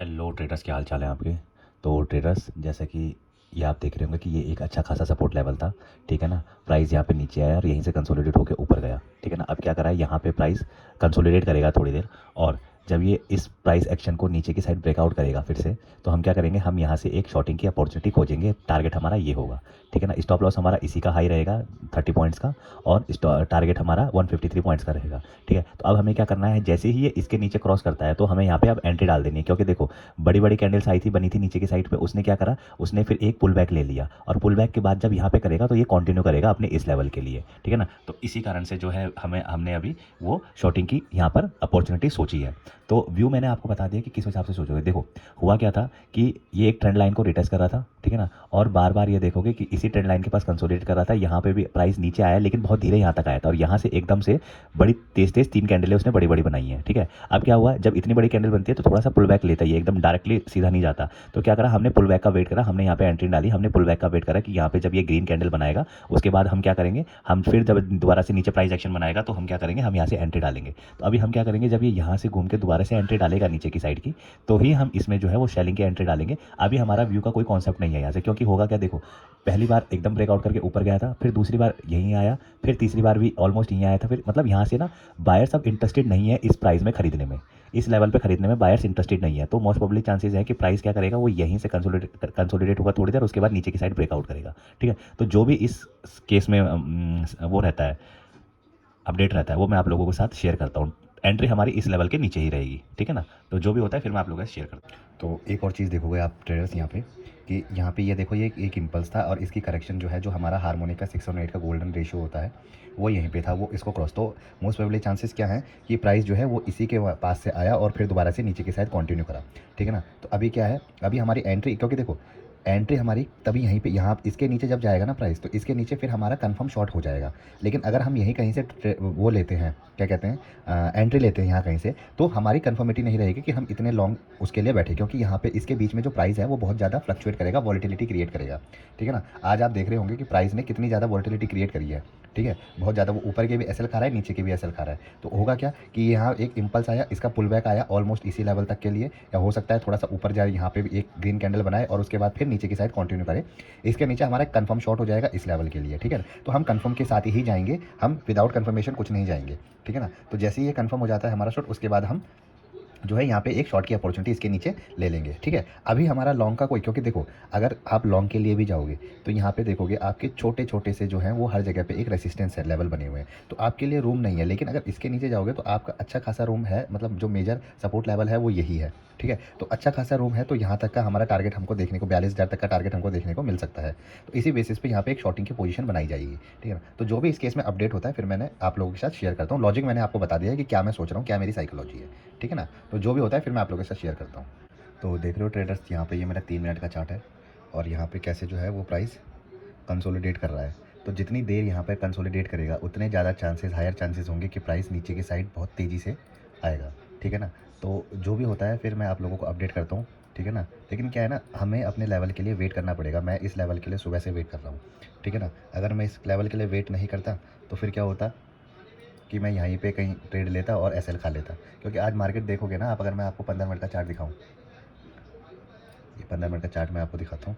Hello traders, क्या हाल चाल है आपके। तो ट्रेडर्स, जैसे कि ये आप देख रहे होंगे कि ये एक अच्छा खासा सपोर्ट लेवल था। ठीक है ना। प्राइस यहाँ पे नीचे आया और यहीं से कंसोलिडेट होकर ऊपर गया। ठीक है ना। अब क्या करा है, यहाँ पे प्राइस कंसोलिडेट करेगा थोड़ी देर, और जब ये इस प्राइस एक्शन को नीचे की साइड ब्रेकआउट करेगा फिर से, तो हम क्या करेंगे, हम यहाँ से एक शॉर्टिंग की अपॉर्चुनिटी खोजेंगे। टारगेट हमारा ये होगा। ठीक है ना। स्टॉप लॉस हमारा इसी का हाई रहेगा 30 पॉइंट्स का, और टारगेट हमारा 153 पॉइंट्स का रहेगा। ठीक है। तो अब हमें क्या करना है, जैसे ही ये इसके नीचे क्रॉस करता है तो हमें यहाँ पे अब एंट्री डाल देनी है, क्योंकि देखो बड़ी बड़ी कैंडल्स आई थी, बनी थी नीचे की साइड पे। उसने क्या करा, उसने फिर एक पुल बैक ले लिया, और पुल बैक के बाद जब यहाँ पे करेगा तो ये कंटिन्यू करेगा अपने इस लेवल के लिए। ठीक है ना। तो इसी कारण से जो है हमने अभी वो शॉर्टिंग की यहाँ पर अपॉर्चुनिटी सोची है। तो व्यू मैंने आपको बता दिया कि किस हिसाब से सोचोगे। देखो हुआ क्या था कि ये एक ट्रेंड लाइन को रिटेस्ट कर रहा था। ठीक है ना। और बार बार ये देखोगे कि इसी ट्रेंड लाइन के पास कंसोलिडेट कर रहा था। यहाँ पे भी प्राइस नीचे आया, लेकिन बहुत धीरे यहाँ तक आया था, और यहाँ से एकदम से बड़ी तेज तेज 3 कैंडलें उसने बड़ी बड़ी बनाई है। ठीक है। अब क्या हुआ, जब इतनी बड़ी कैंडल बनती है तो थोड़ा सा पुल बैक लेता है, ये एकदम डायरेक्टली सीधा नहीं जाता। तो क्या करा, हमने पुल बैक का वेट करा, हमने यहाँ पे एंट्री डाली, हमने पुल बैक का वेट करा कि यहाँ पे जब ये ग्रीन कैंडल बनाएगा उसके बाद हम क्या करेंगे, हम फिर जब दोबारा से नीचे प्राइस एक्शन बनाएगा तो हम क्या करेंगे, हम यहाँ से एंट्री डालेंगे। तो अभी हम क्या करेंगे, जब ये यहाँ से घूम के दोबारा से एंट्री डालेगा नीचे की साइड की, तो ही हम इसमें जो है वो सेलिंग की एंट्री डालेंगे। अभी हमारा व्यू का कोई कॉन्सेप्ट नहीं है यहाँ से, क्योंकि होगा क्या, देखो पहली बार एकदम ब्रेकआउट करके ऊपर गया था, फिर दूसरी बार यहीं आया, फिर तीसरी बार भी ऑलमोस्ट यहीं आया था। फिर मतलब यहाँ से ना बायर्स अब इंटरेस्टेड नहीं है इस प्राइस में खरीदने में, इस लेवल पे खरीदने में बायर्स इंटरेस्टेड नहीं है। तो मोस्ट प्रोबेबली चांसेस है कि प्राइस क्या करेगा, वो यहीं से कंसोलिडेट होगा थोड़ी देर, उसके बाद नीचे की साइड ब्रेकआउट करेगा। ठीक है। तो जो भी इस केस में वो रहता है, अपडेट रहता है, वो मैं आप लोगों के साथ शेयर करता हूँ। एंट्री हमारी इस लेवल के नीचे ही रहेगी। ठीक है ना। तो जो भी होता है फिर मैं आप लोगों के साथ शेयर करता हूँ। तो एक और चीज़ देखोगे आप ट्रेडर्स यहाँ पे, कि यहाँ पे ये देखो, ये एक इम्पल्स था, और इसकी करेक्शन जो है, जो हमारा हार्मोनिक का 6 और 8 का गोल्डन रेशियो होता है, वो यहीं पे था, वो इसको क्रॉस। तो मोस्ट प्रोबेबली चांसेस क्या है कि प्राइस जो है वो इसी के पास से आया और फिर दोबारा से नीचे की साइड कंटिन्यू करा। ठीक है ना। तो अभी क्या है, अभी हमारी एंट्री, क्योंकि देखो एंट्री हमारी तभी यहीं पे, यहाँ इसके नीचे जब जाएगा ना प्राइस, तो इसके नीचे फिर हमारा कंफर्म शॉर्ट हो जाएगा। लेकिन अगर हम यहीं कहीं से वो लेते हैं, क्या कहते हैं, एंट्री लेते हैं यहाँ कहीं से, तो हमारी कंफर्मिटी नहीं रहेगी कि हम इतने लॉन्ग उसके लिए बैठे, क्योंकि यहाँ पे इसके बीच में जो प्राइस है वो बहुत ज़्यादा फ्लक्चुएट करेगा, वॉलिटिलिटी क्रिएट करेगा। ठीक है ना। आज आप देख रहे होंगे कि प्राइस ने कितनी ज़्यादा वॉलिटिलिटी क्रिएट करी है। ठीक है। बहुत ज़्यादा, वो ऊपर के भी एसएल खा रहा है, नीचे के भी एसएल खा रहा है। तो होगा क्या कि यहाँ एक इंपल्स आया, इसका पुल बैक आया ऑलमोस्ट इसी लेवल तक के लिए, या हो सकता है थोड़ा सा ऊपर जाए, यहाँ पे भी एक ग्रीन कैंडल बनाए और उसके बाद फिर नीचे की साइड कंटिन्यू करे। इसके नीचे हमारा कंफर्म शॉट हो जाएगा इस लेवल के लिए। ठीक है ना। तो हम कंफर्म के साथ ही जाएंगे, हम विदाउट कंफर्मेशन कुछ नहीं जाएंगे। ठीक है ना। तो जैसे ही ये कंफर्म हो जाता है हमारा शॉट, उसके बाद हम जो है यहाँ पे एक शॉर्ट की अपॉर्चुनिटी इसके नीचे ले लेंगे। ठीक है। अभी हमारा लॉन्ग का कोई, क्योंकि देखो अगर आप लॉन्ग के लिए भी जाओगे तो यहाँ पे देखोगे आपके छोटे छोटे से जो हैं वो हर जगह पे एक रेसिस्टेंस है, लेवल बने हुए हैं, तो आपके लिए रूम नहीं है। लेकिन अगर इसके नीचे जाओगे तो आपका अच्छा खासा रूम है, मतलब जो मेजर सपोर्ट लेवल है वो यही है। ठीक है। तो अच्छा खासा रूम है, तो यहाँ तक का हमारा टारगेट हमको देखने को 42,000 तक का टारगेट हमको देखने को मिल सकता है। तो इसी बेसिस पे यहाँ पे एक शॉर्टिंग की पोजीशन बनाई जाएगी। ठीक है ना। तो जो भी इस केस में अपडेट होता है फिर मैंने आप लोगों के साथ शेयर करता हूँ। लॉजिक मैंने आपको बता दिया है कि क्या मैं सोच रहा हूँ, क्या मेरी साइकोलॉजी है। ठीक है ना। तो जो भी होता है फिर मैं आप लोगों के साथ शेयर करता हूँ। तो देख रहे हो ट्रेडर्स, यहाँ पे ये मेरा 3 मिनट का चार्ट है, और यहाँ पे कैसे जो है वो प्राइस कंसोलिडेट कर रहा है। तो जितनी देर यहाँ पे कंसोलिडेट करेगा उतने ज़्यादा चांसेस, हायर चांसेस होंगे कि प्राइस नीचे की साइड बहुत तेज़ी से आएगा। ठीक है ना। तो जो भी होता है फिर मैं आप लोगों को अपडेट करता हूँ। ठीक है ना। लेकिन क्या है ना, हमें अपने लेवल के लिए वेट करना पड़ेगा। मैं इस लेवल के लिए सुबह से वेट कर रहा हूँ। ठीक है ना। अगर मैं इस लेवल के लिए वेट नहीं करता तो फिर क्या होता कि मैं यहीं पे कहीं ट्रेड लेता और एसएल खा लेता। क्योंकि आज मार्केट देखोगे ना आप, अगर मैं आपको 15 मिनट का चार्ट दिखाऊं, ये 15 मिनट का चार्ट मैं आपको दिखाता हूँ,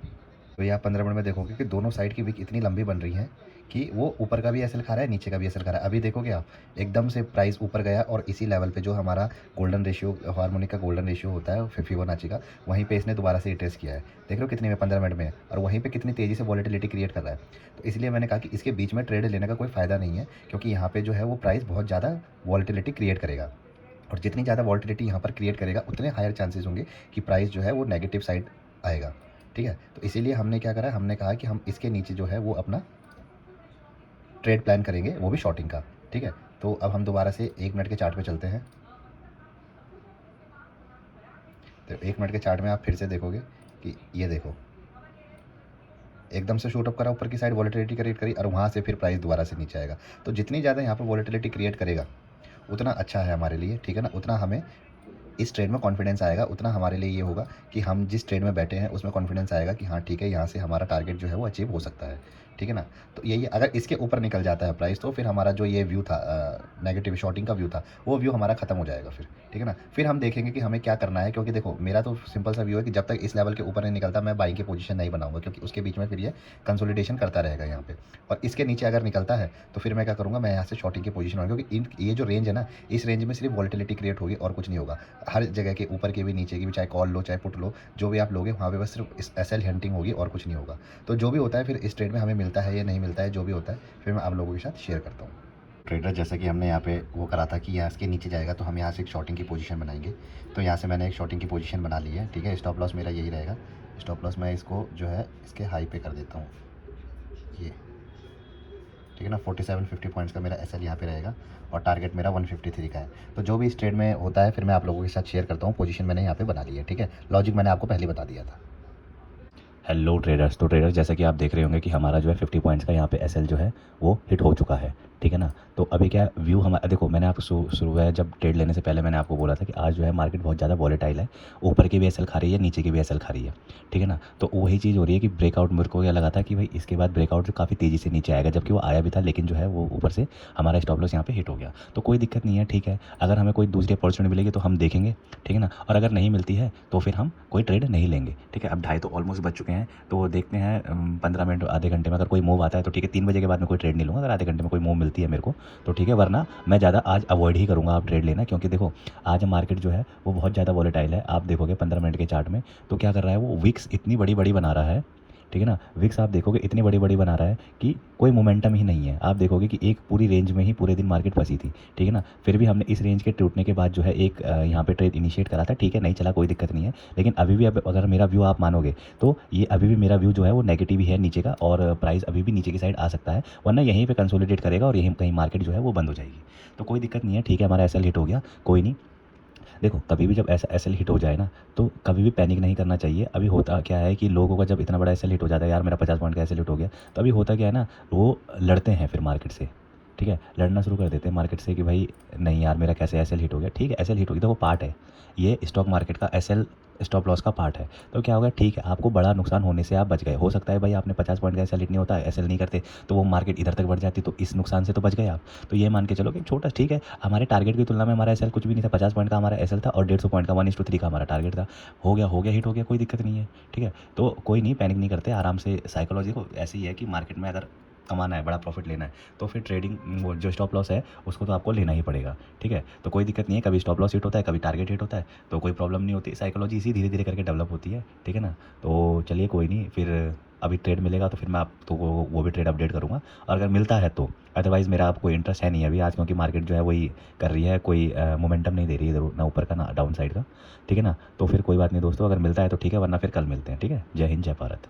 तो ये आप 15 मिनट में देखोगे कि दोनों साइड की विक इतनी लंबी बन रही है कि वो ऊपर का भी एसएल खा रहा है, नीचे का भी एसएल खा रहा है। अभी देखोगे आप, एकदम से प्राइस ऊपर गया और इसी लेवल पे जो हमारा गोल्डन रेशियो, हार्मोनिक का गोल्डन रेशियो होता है फिबोनाची का, वहीं पे इसने दोबारा से ट्रेस किया है। देख रहे हो कितनी में, 15 मिनट में, और वहीं पे कितनी तेज़ी से वॉलेटिलिटी क्रिएट कर रहा है। तो इसलिए मैंने कहा कि इसके बीच में ट्रेड लेने का कोई फ़ायदा नहीं है, क्योंकि यहाँ पे जो है वो प्राइस बहुत ज़्यादा वॉलेटिलिटी क्रिएट करेगा, और जितनी ज़्यादा वॉलेटिलिटी यहाँ पर क्रिएट करेगा उतने हायर चांसेस होंगे कि प्राइस जो है वो नेगेटिव साइड आएगा। ठीक है। तो इसीलिए हमने क्या करा, हमने कहा कि हम इसके नीचे जो है वो अपना ट्रेड प्लान करेंगे, वो भी शॉर्टिंग का। ठीक है। तो अब हम दोबारा से 1 मिनट के चार्ट पे चलते हैं। तो 1 मिनट के चार्ट में आप फिर से देखोगे कि ये देखो एकदम से शूट अप करा ऊपर की साइड, वॉलेटिलिटी क्रिएट करी, और वहाँ से फिर प्राइस दोबारा से नीचे आएगा। तो जितनी ज़्यादा यहाँ पर वॉलेटिलिटी क्रिएट करेगा उतना अच्छा है हमारे लिए। ठीक है ना। उतना हमें इस ट्रेड में कॉन्फिडेंस आएगा, उतना हमारे लिए ये होगा कि हम जिस ट्रेड में बैठे हैं उसमें कॉन्फिडेंस आएगा कि हाँ ठीक है, यहाँ से हमारा टारगेट जो है वो अचीव हो सकता है। ठीक है ना। तो यही अगर इसके ऊपर निकल जाता है प्राइस तो फिर हमारा जो ये व्यू था नेगेटिव शॉर्टिंग का व्यू था वो व्यू हमारा खत्म हो जाएगा फिर, ठीक है ना। फिर हम देखेंगे कि हमें क्या करना है, क्योंकि देखो मेरा तो सिंपल सा व्यू है कि जब तक इस लेवल के ऊपर नहीं निकलता मैं बाइंग की पोजीशन नहीं बनाऊंगा, क्योंकि उसके बीच में फिर ये कंसोलिडेशन करता रहेगा यहाँ पे। और इसके नीचे अगर निकलता है तो फिर मैं क्या करूँगा, मैं यहाँ से शॉर्टिंग की पोजीशन बनाऊंगा, क्योंकि ये जो रेंज है ना, इस रेंज में सिर्फ वॉलिटिलिटी क्रिएट होगी और कुछ नहीं होगा। हर जगह के ऊपर के भी नीचे की भी, चाहे कॉल लो चाहे पुट लो, जो भी आप लोगे वहाँ पे बस सिर्फ इस एस एल हंटिंग होगी और कुछ नहीं होगा। तो जो भी होता है फिर इस ट्रेड में हमें मिलता है या नहीं मिलता है, जो भी होता है फिर मैं आप लोगों के साथ शेयर करता हूँ। ट्रेडर जैसा कि हमने यहाँ पे वो करा था कि यहाँ इसके नीचे जाएगा तो हम यहाँ से एक शॉर्टिंग की पोजीशन बनाएंगे। तो यहाँ से मैंने एक शॉर्टिंग की पोजीशन बना ली है, ठीक है। स्टॉप लॉस मेरा यही रहेगा। स्टॉप लॉस मैं इसको जो है इसके हाई पे कर देता हूँ, ये ठीक है ना। 4750 पॉइंट्स का मेरा एसएल यहाँ पे रहेगा और टारगेट मेरा 153 का है। तो जो भी इस ट्रेड में होता है फिर मैं आप लोगों के साथ शेयर करता हूँ। पोजीशन मैंने यहाँ पे बना ली है, ठीक है। लॉजिक मैंने आपको पहले बता दिया था। हेलो ट्रेडर्स, तो ट्रेडर्स जैसा कि आप देख रहे होंगे कि हमारा जो है 50 पॉइंट्स का यहाँ पे एसएल जो है वो हिट हो चुका है, ठीक है ना। तो अभी क्या व्यू हमारा देखो, मैंने आपको शुरू है जब ट्रेड लेने से पहले मैंने आपको बोला था कि आज जो है मार्केट बहुत ज़्यादा वॉलेटाइल है, ऊपर की भी एसएल खा रही है, नीचे की भी एसएल खा रही है, ठीक है ना। तो वही चीज़ हो रही है कि ब्रेकआउट मेरे को क्या लगा था कि भाई इसके बाद ब्रेकआउट जो काफ़ी तेज़ी से नीचे आएगा, जबकि वो आया भी था, लेकिन जो है वो ऊपर से हमारा स्टॉप लॉस यहाँ पे हिट हो गया। तो कोई दिक्कत नहीं है, ठीक है। अगर हमें कोई दूसरी अपॉर्चुनिटी मिलेगी तो हम देखेंगे, ठीक है ना। और अगर नहीं मिलती है तो फिर हम कोई ट्रेड नहीं लेंगे, ठीक है। अब 2:30 तो ऑलमोस्ट बज चुके हैं, तो देखते हैं 15 मिनट आधे घंटे में अगर कोई मूव आता है तो ठीक है। 3 बजे के बाद मैं कोई ट्रेड नहीं लूँगा। अगर आधे घंटे में कोई मूव मिलती है मेरे को तो ठीक है, वरना मैं ज़्यादा आज अवॉइड ही करूँगा आप ट्रेड लेना, क्योंकि देखो आज मार्केट जो है वो बहुत ज़्यादा वॉलेटाइल है। आप देखोगे 15 मिनट के चार्ट में तो क्या कर रहा है, वो विक्स इतनी बड़ी बड़ी बना रहा है, ठीक है ना। विक्स आप देखोगे इतनी बड़ी बड़ी बना रहा है कि कोई मोमेंटम ही नहीं है। आप देखोगे कि एक पूरी रेंज में ही पूरे दिन मार्केट फंसी थी, ठीक है ना। फिर भी हमने इस रेंज के टूटने के बाद जो है एक यहाँ पे ट्रेड इनिशिएट करा था, ठीक है, नहीं चला, कोई दिक्कत नहीं है। लेकिन अभी भी अब अगर मेरा व्यू आप मानोगे तो ये अभी भी मेरा व्यू जो है वो नेगेटिव ही है नीचे का, और प्राइस अभी भी नीचे की साइड आ सकता है, वरना यहीं पे कंसोलिडेट करेगा और यहीं कहीं मार्केट जो है वो बंद हो जाएगी। तो कोई दिक्कत नहीं है, ठीक है, हमारा एसएल हिट हो गया, कोई नहीं। देखो कभी भी जब ऐसा एसएल हिट हो जाए ना तो कभी भी पैनिक नहीं करना चाहिए। अभी होता क्या है कि लोगों का जब इतना बड़ा एसएल हिट हो जाता है, यार मेरा 50 पॉइंट का एसएल हिट हो गया, तो अभी होता क्या है ना, वो लड़ते हैं फिर मार्केट से, ठीक है, लड़ना शुरू कर देते हैं मार्केट से कि भाई नहीं यार मेरा कैसे एसएल हिट हो गया। ठीक है, एसएल हिट हो गया तो वो पार्ट है, ये स्टॉक मार्केट का एसएल स्टॉप लॉस का पार्ट है। तो क्या होगा, ठीक है, आपको बड़ा नुकसान होने से आप बच गए। हो सकता है भाई आपने 50 पॉइंट का एसएल हिट नहीं होता, एसएल नहीं करते तो वो मार्केट इधर तक बढ़ जाती, तो इस नुकसान से तो बच गए आप। तो ये मान के चलो कि छोटा, ठीक है, हमारे टारगेट की तुलना में हमारा एसएल कुछ भी नहीं था। 50 पॉइंट का हमारा एसएल था और 150 पॉइंट का 1:3 का हमारा टारगेट था। हो गया हिट हो गया, कोई दिक्कत नहीं है, ठीक है। तो कोई नहीं, पैनिक नहीं करते, आराम से। साइकोलॉजी को ऐसी ही है कि मार्केट में अगर कमाना है, बड़ा प्रॉफिट लेना है, तो फिर ट्रेडिंग वो जो स्टॉप लॉस है उसको तो आपको लेना ही पड़ेगा, ठीक है। तो कोई दिक्कत नहीं है, कभी स्टॉप लॉस हिट होता है, कभी टारगेट हिट होता है, तो कोई प्रॉब्लम नहीं होती। साइकोलॉजी इसी धीरे धीरे करके डेवलप होती है, ठीक है ना। तो चलिए कोई नहीं, फिर अभी ट्रेड मिलेगा तो फिर मैं आप तो वो भी ट्रेड अपडेट करूँगा, और अगर मिलता है तो। अदरवाइज़ मेरा आप कोई इंटरेस्ट है नहीं अभी आज, क्योंकि मार्केट जो है वही कर रही है, कोई मोमेंटम नहीं दे रही है इधर ना ऊपर का ना डाउन साइड का, ठीक है ना। तो फिर कोई बात नहीं दोस्तों, अगर मिलता है तो ठीक है, वरना फिर कल मिलते हैं, ठीक है। जय हिंद, जय भारत।